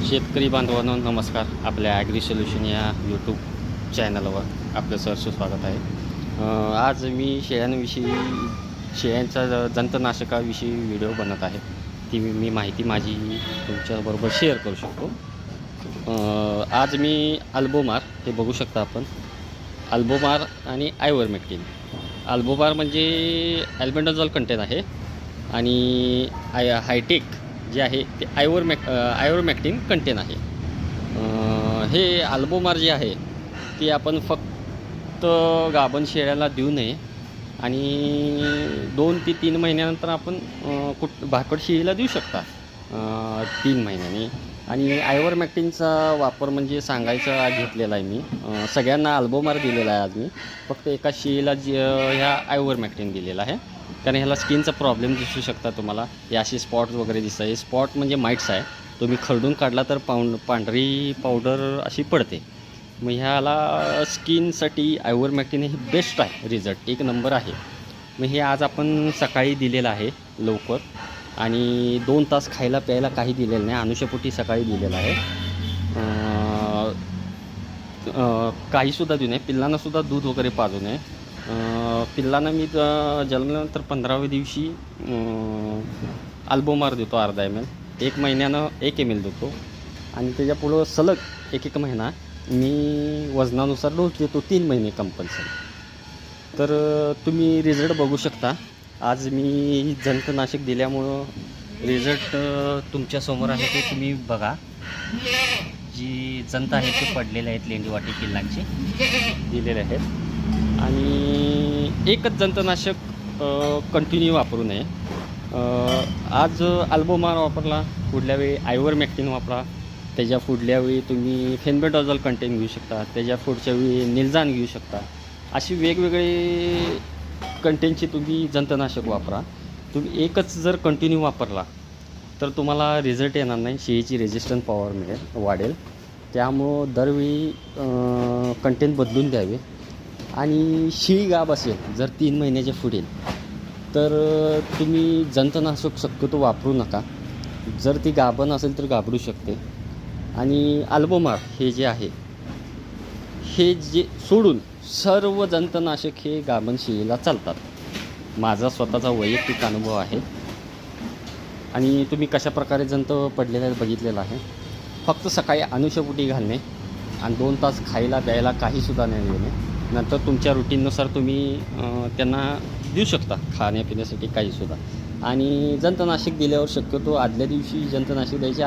शेतकरी बांधवांनो नमस्कार. आपल्या ॲग्री सोल्युशन या यूट्यूब चॅनलवर आपलं सहर्ष स्वागत आहे. आज मी शेळ्यांच्या जंतनाशकाविषयी व्हिडिओ बनत आहे. ती मी माहिती माझी तुमच्याबरोबर शेअर करू शकतो. आज मी अल्बोमार हे बघू शकता आपण, अल्बोमार आणि आयव्हरमेक्टिन. अल्बोमार म्हणजे अल्बेंडाझोल कंटेन आहे आणि हायटेक जे आहे ते आयव्हरमेक्टिन कंटेन आहे. हे अल्बोमार जे आहे ते आपण फक्त गाभण शेळ्याला देऊ नये आणि 2 ते 3 महिन्यानंतर आपण भाकड शेळीला देऊ शकता 3 महिन्यांनी. आणि आयव्हरमेक्टिनचा वापर म्हणजे सांगायचा घेतलेला आहे मी. सगळ्यांना अल्बोमार दिलेला आहे आज मी. फक्त एका शेळीला ह्या आयव्हरमेक्टिन दिलेला आहे, कारण ह्याला स्किनचा प्रॉब्लेम दिसू शकता तुम्हाला. हे असे स्पॉट्स वगैरे दिसत आहे. स्पॉट म्हणजे माइट्स आहे. तुम्ही खरडून काढला तर पांढरी पावडर अशी पडते. मग ह्याला स्किनसाठी आयव्हरमेक्टिन हे बेस्ट आहे, रिझल्ट 1 नंबर आहे. मग हे आज आपण सकाळी दिलेलं आहे लवकर, आणि 2 तास खायला प्यायला काही दिलेलं नाही. अनुषपोटी सकाळी दिलेलं आहे. काहीसुद्धा देऊ नये. पिल्लांनासुद्धा दूध वगैरे पाजू नये. पिल्लांना मी जन्मल्यानंतर 15व्या दिवशी अल्बोमार देतो अर्धा ml. 1 महिन्यानं 1 ml देतो आणि त्याच्यापुढं सलग 1 महिना मी वजनानुसार डोस देतो 3 महिने कंपल्सरी. तर तुम्ही रिझल्ट बघू शकता. आज मी जंतनाशक दिल्यामुळं रिझल्ट तुमच्यासमोर आहे, ते तुम्ही बघा. जी जंत आहेत ते पडलेले आहेत, लेंडीवाटी पिल्लांचे दिलेले आहेत. आणि एकच जंतनाशक कंटिन्यू वापरू नये. आज अल्बोमार वापरला, पुढल्या वेळी आयव्हरमेक्टिन वापरा, त्याच्या पुढल्या वेळी तुम्ही फेनबेंडाझोल कंटेन घेऊ शकता, त्याच्या पुढच्या वेळी निलजान घेऊ शकता. अशी वेगवेगळे कंटेनचे तुम्ही जंतनाशक वापरा. तुम्ही एकच जर कंटिन्यू वापरला तर तुम्हाला रिझल्ट येणार नाही. शेळीची रेजिस्टंट पॉवर वाढेल. त्यामुळं दरवेळी कंटेन बदलून द्यावे. आणि शेळी गाभ असेल जर 3 महिन्याच्या पुढील, तर तुम्ही जंतनाशक शक्यतो वापरू नका. जर ती गाभण असेल तर घाबरू शकते. आणि अल्बोमार हे जे आहे हे जे सोडून सर्व जंतनाशक हे गाभण शेळीला चालतात. माझा स्वतःचा वैयक्तिक अनुभव आहे. आणि तुम्ही कशाप्रकारे जंत पडलेले बघितलेलं आहे. फक्त सकाळी अनुषपोटी घालणे आणि 2 तास खायला प्यायला काहीसुद्धा नाही देणे. नंतर तुमच्या रुटीननुसार तुम्ही त्यांना देऊ शकता खाण्यापिण्यासाठी काहीसुद्धा. आणि जंतनाशक दिल्यावर शक्यतो आदल्या दिवशी जंतनाशक द्यायचे.